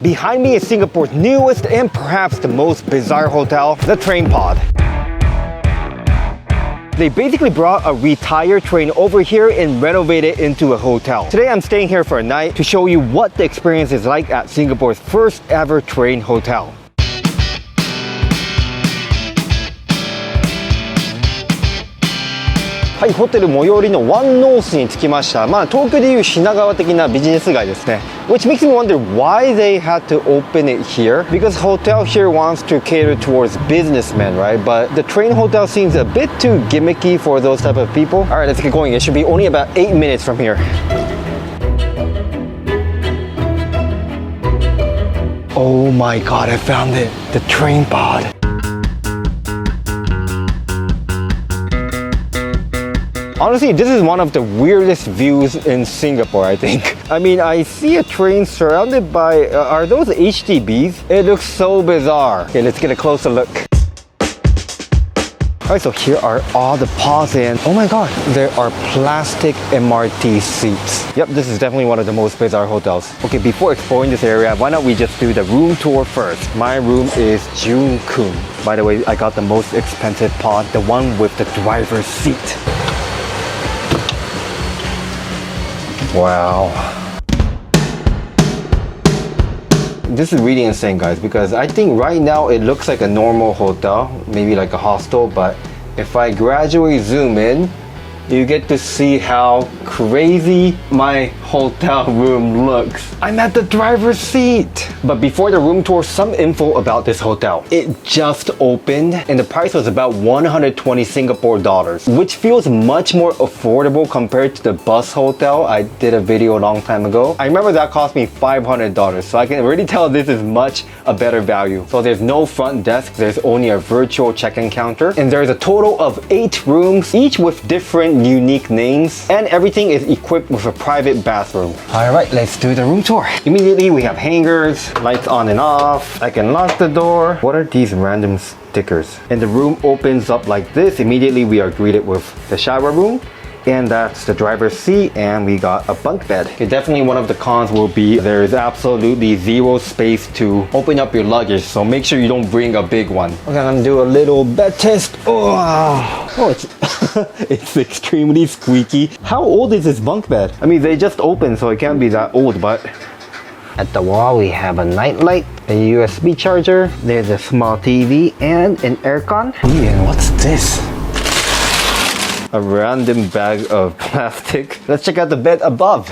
Behind me is Singapore's newest and perhaps the most bizarre hotel, the Train Pod. They basically brought a retired train over here and renovated it into a hotel. Today I'm staying here for a night to show you what the experience is like at Singapore's first ever train hotel. はい、ホテル最寄りのワンノースに着きました。東京でいう品川的なビジネス街ですね。Which makes me wonder why they had to open it here. Because hotel here wants to cater towards businessmen, right? But the train hotel seems a bit too gimmicky for those type of people. All right, let's get going. It should be only about 8 minutes from here. Oh my god, I found it. The train pod. Honestly, this is one of the weirdest views in Singapore, I think. I mean, I see a train surrounded by, are those HDBs? It looks so bizarre. Okay, let's get a closer look. Alright, so here are all the pods and oh my god, there are plastic MRT seats. Yep, this is definitely one of the most bizarre hotels. Okay, before exploring this area, why don't we just do the room tour first? My room is Jun Kun. By the way, I got the most expensive pod, the one with the driver's seat. Wow. This is really insane, guys, because I think right now it looks like a normal hotel, maybe like a hostel, but if I gradually zoom in, you get to see how crazy my hotel room looks. I'm at the driver's seat. But before the room tour, some info about this hotel. It just opened and the price was about 120 Singapore dollars, which feels much more affordable compared to the bus hotel I did a video a long time ago. I remember that cost me $500, so I can already tell this is much a better value. So there's no front desk, there's only a virtual check-in counter, and there's a total of 8 rooms, each with different unique names, and everything is equipped with a private bathroom. Alright, let's do the room tour. Immediately we have hangers, lights on and off. I can lock the door. What are these random stickers? And the room opens up like this. Immediately we are greeted with the shower room, and that's the driver's seat, and we got a bunk bed. Okay, definitely one of the cons will be there's absolutely zero space to open up your luggage, so make sure you don't bring a big one. Okay, I'm gonna do a little bed test. Oh, it's it's extremely squeaky. How old is this bunk bed? I mean, they just opened, so it can't be that old, but at the wall we have a nightlight, a USB charger, there's a small TV, and an aircon. Ian, what's this? A random bag of plastic. Let's check out the bed above.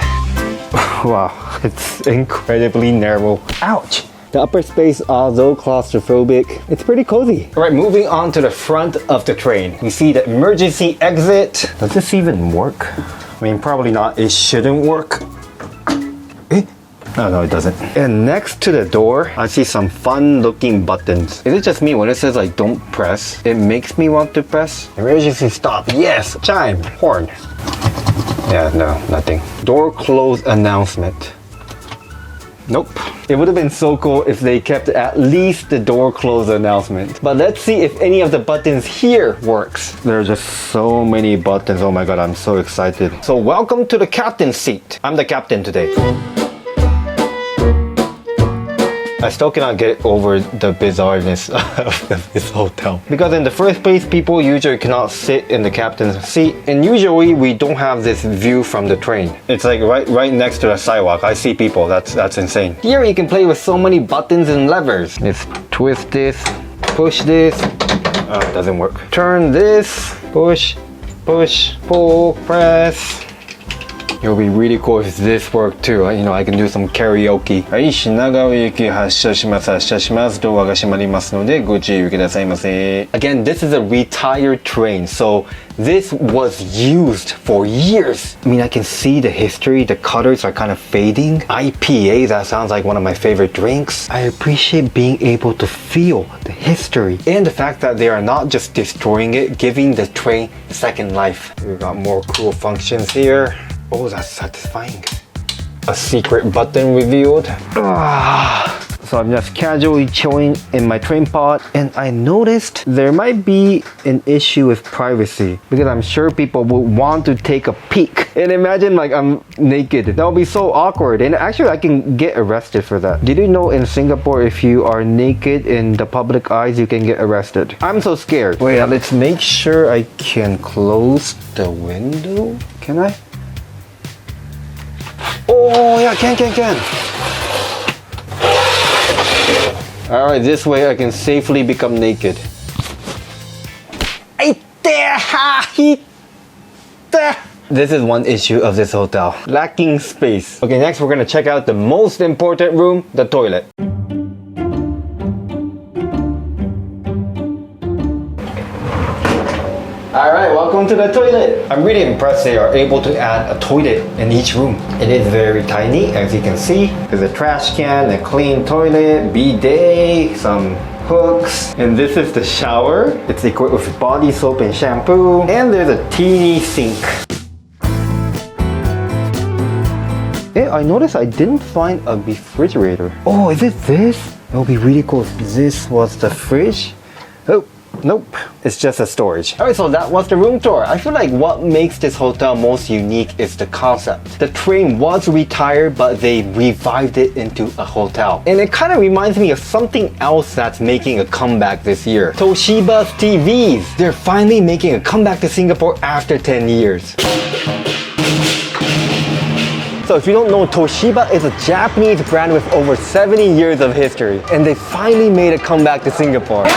Wow, it's incredibly narrow. Ouch! The upper space, although claustrophobic, it's pretty cozy. Alright, moving on to the front of the train. We see the emergency exit. Does this even work? I mean, probably not. It shouldn't work. No, it doesn't. And next to the door, I see some fun looking buttons. Is it just me when it says like don't press? It makes me want to press. Emergency stop, yes! Chime, horn. Yeah, no, nothing. Door close announcement. Nope. It would have been so cool if they kept at least the door close announcement. But let's see if any of the buttons here works. There are just so many buttons. Oh my god, I'm so excited. So welcome to the captain's seat. I'm the captain today. I still cannot get over the bizarreness of this hotel. Because in the first place, people usually cannot sit in the captain's seat. And usually we don't have this view from the train. It's like right next to the sidewalk. I see people, that's insane. Here you can play with so many buttons and levers. Let's twist this, push this. Oh, it doesn't work. Turn this, push, pull, press. It would be really cool if this worked too. You know, I can do some karaoke. はい、品川行き発車します。ドアが閉まりますのでご注意くださいませ。Again, this is a retired train, so this was used for years. I mean, I can see the history. The colors are kind of fading. IPA, that sounds like one of my favorite drinks. I appreciate being able to feel the history and the fact that they are not just destroying it, giving the train a second life. We got more cool functions here. Oh, that's satisfying. A secret button revealed. So I'm just casually chilling in my train pod, and I noticed there might be an issue with privacy because I'm sure people would want to take a peek. And imagine like I'm naked. That would be so awkward, and actually I can get arrested for that. Did you know in Singapore if you are naked in the public eyes you can get arrested? I'm so scared. Wait, let's make sure I can close the window. Can I? Oh yeah, can. Alright, this way I can safely become naked. This is one issue of this hotel. Lacking space. Okay, next we're gonna check out the most important room, the toilet. Alright, welcome to the toilet. I'm really impressed they are able to add a toilet in each room. It is very tiny, as you can see. There's a trash can, a clean toilet, bidet, some hooks, and this is the shower. It's equipped with body soap and shampoo, and there's a teeny sink. Hey, I noticed I didn't find a refrigerator. Oh, is it this? It would be really cool if this was the fridge. Oh, nope, it's just a storage. Alright, so that was the room tour. I feel like what makes this hotel most unique is the concept. The train was retired, but they revived it into a hotel. And it kind of reminds me of something else that's making a comeback this year. Toshiba's TVs. They're finally making a comeback to Singapore after 10 years. So if you don't know, Toshiba is a Japanese brand with over 70 years of history, and they finally made a comeback to Singapore.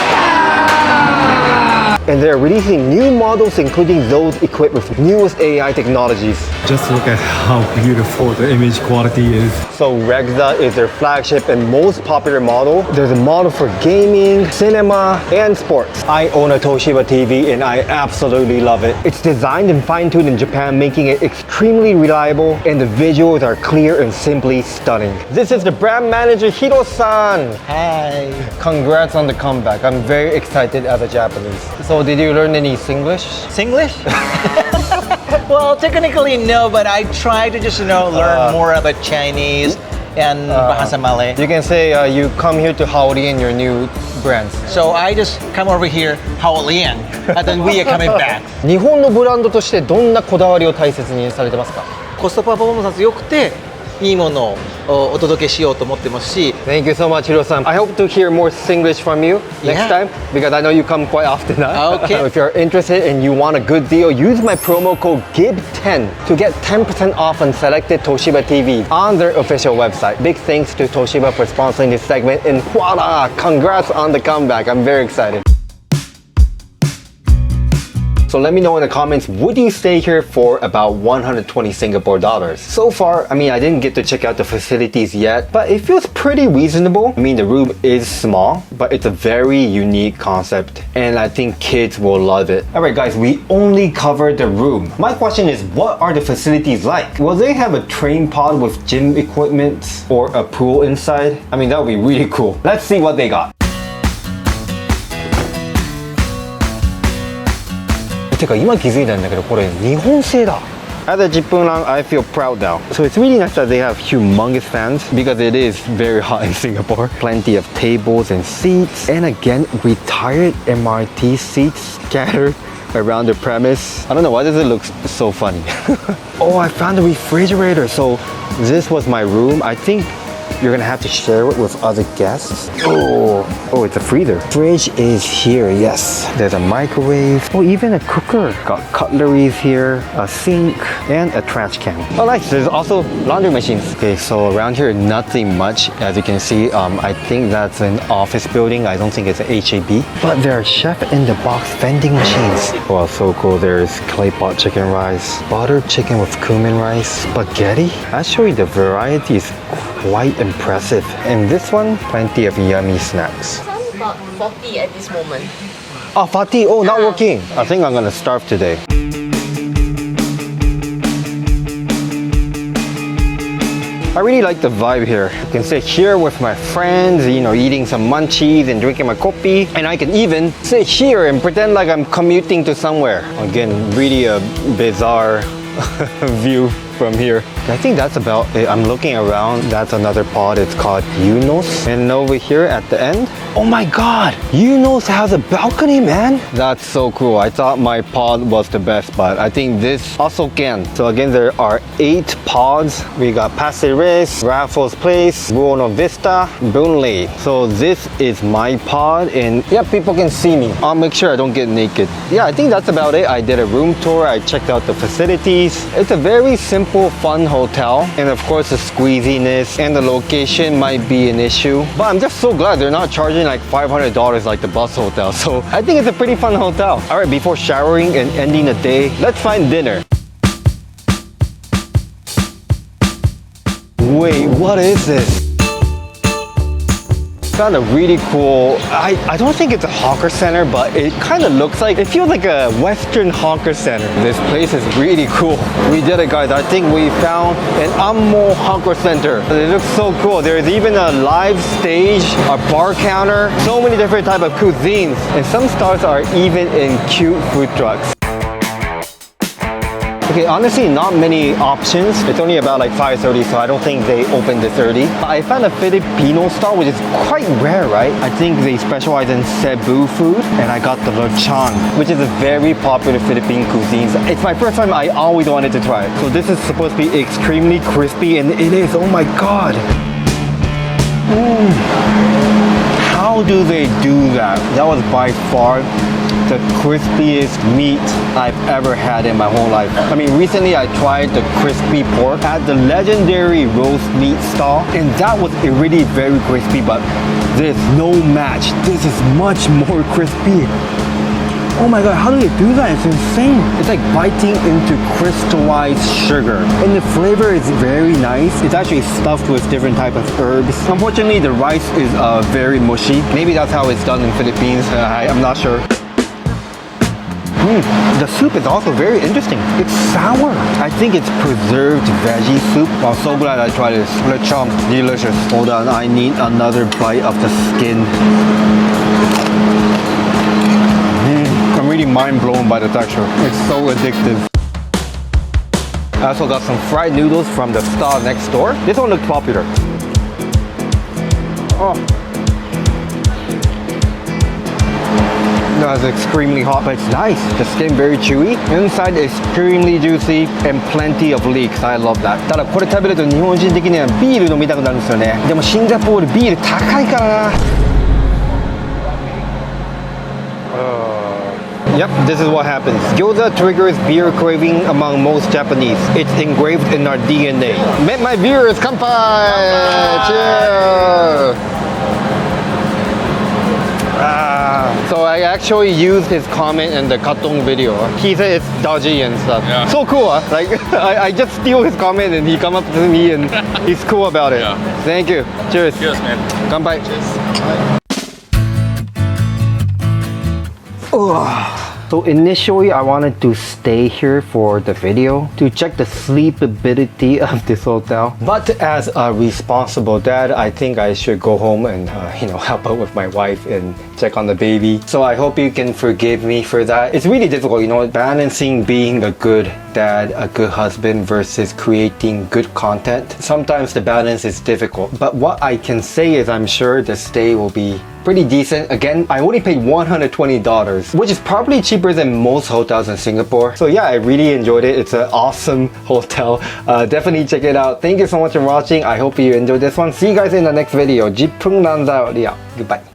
And they're releasing new models, including those equipped with newest AI technologies. Just look at how beautiful the image quality is. So Rexa is their flagship and most popular model. There's a model for gaming, cinema, and sports. I own a Toshiba TV and I absolutely love it. It's designed and fine-tuned in Japan, making it extremely reliable, and the visuals are clear and simply stunning. This is the brand manager, Hiro-san. Hi. Congrats on the comeback. I'm very excited as a Japanese. So did you learn any Singlish? Singlish? Well, technically no, but I try to just learn more about Chinese and Bahasa Malay. You can say you come here to Haori in your new brands. So I just come over here, Haolian, and then we are coming back. 日本のブランドとしてどんなこだわりを大切にされてますか？コストパフォーマンス良くていいものをお届けしようと思ってますし。 Thank you so much, Hiro-san. I hope to hear more Singlish from you next time because I know you come quite often. Okay. If you're interested and you want a good deal, use my promo code ghib10 to get 10% off on selected Toshiba TVs on their official website. Big thanks to Toshiba for sponsoring this segment, and voila! Congrats on the comeback. I'm very excited. So let me know in the comments, would you stay here for about 120 Singapore dollars? So far, I didn't get to check out the facilities yet, but it feels pretty reasonable. The room is small, but it's a very unique concept, and I think kids will love it. Alright guys, we only covered the room. My question is, what are the facilities like? Will they have a train pod with gym equipment or a pool inside? That would be really cool. Let's see what they got. てか今気づいたんだけどこれ日本製だ As a Jipunran, I feel proud now. So it's really nice that they have humongous fans because it is very hot in Singapore. Plenty of tables and seats, and again, retired MRT seats scattered around the premise. I don't know, why does it look so funny? Oh, I found a refrigerator. So this was my room. I think you're gonna have to share it with other guests. Oh, it's a freezer. Fridge is here, yes. There's a microwave. Oh, even a cooker. Got cutleries here, a sink, and a trash can. Oh, nice. There's also laundry machines. Okay, so around here, nothing much. As you can see, I think that's an office building. I don't think it's an HAB. But there are chef-in-the-box vending machines. Wow, so cool. There's clay pot chicken rice, buttered chicken with cumin rice, spaghetti. Actually, the variety is quite impressive. And this one, plenty of yummy snacks. It's about 40 at this moment. Oh, Fatih, not working. I think I'm gonna starve today. I really like the vibe here. I can sit here with my friends, eating some munchies and drinking my kopi. And I can even sit here and pretend like I'm commuting to somewhere. Again, really a bizarre view. from here. I think that's about it. I'm looking around. That's another pod. It's called Yunos. And over here at the end, oh my god, Yunos has a balcony, man. That's so cool. I thought my pod was the best, but I think this also can. So again, there are 8 pods. We got Pasir Ris, Raffles Place, Buona Vista, Boonley. So this is my pod, and yeah, people can see me. I'll make sure I don't get naked. Yeah, I think that's about it. I did a room tour. I checked out the facilities. It's a very simple, fun hotel. And of course, the squeeziness and the location might be an issue. But I'm just so glad they're not charging like $500 like the bus hotel. So I think it's a pretty fun hotel. All right, before showering and ending the day, let's find dinner. Wait, what is this? Found a really cool, I don't think it's a hawker center, but it kind of looks like, it feels like a Western hawker center. This place is really cool. We did it, guys. I think we found an Ammo hawker center. It looks so cool. There's even a live stage, a bar counter, so many different type of cuisines, and some stores are even in cute food trucks. Okay, honestly, not many options. It's only about like 5:30, so I don't think they open this early. I found a Filipino stall, which is quite rare, right? I think they specialize in Cebu food, and I got the lechon, which is a very popular Philippine cuisine. It's my first time. I always wanted to try it. So this is supposed to be extremely crispy, and it is. Oh my god. How do they do that? That was by far the crispiest meat I've ever had in my whole life. I mean, recently I tried the crispy pork at the legendary roast meat stall, and that was already very crispy, but there's no match. This is much more crispy. Oh my god, how do they do that? It's insane. It's like biting into crystallized sugar. And the flavor is very nice. It's actually stuffed with different type of herbs. Unfortunately, the rice is very mushy. Maybe that's how it's done in Philippines. I'm not sure. The soup is also very interesting. It's sour. I think it's preserved veggie soup. I'm so glad I tried this. Lechon, delicious. Hold on, I need another bite of the skin. I'm really mind blown by the texture. It's so addictive. I also got some fried noodles from the stall next door. This one looks popular. Oh. That's extremely hot, but it's nice. The skin very chewy. Inside is extremely juicy and plenty of leeks. I love that. ただこれ食べると日本人的にはビール飲みたくなるんですよね。でもシンガポールビール高いからな。Yep, this is what happens. Gyoza triggers beer craving among most Japanese. It's engraved in our DNA. Met my viewers, kanpai! Cheers! So I actually used his comment in the Katong video. He said it's dodgy and stuff. Yeah. So cool, huh? Like I just steal his comment and he come up to me and he's cool about it. Yeah. Thank you. Cheers. Cheers, man. Kanpai. Cheers. So initially I wanted to stay here for the video to check the sleepability of this hotel. But as a responsible dad, I think I should go home and help out with my wife and check on the baby. So I hope you can forgive me for that. It's really difficult, balancing being a good dad, a good husband versus creating good content. Sometimes the balance is difficult. But what I can say is I'm sure the stay will be pretty decent. Again, I only paid $120, which is probably cheaper than most hotels in Singapore. So yeah, I really enjoyed it. It's an awesome hotel. Definitely check it out. Thank you so much for watching. I hope you enjoyed this one. See you guys in the next video. Goodbye.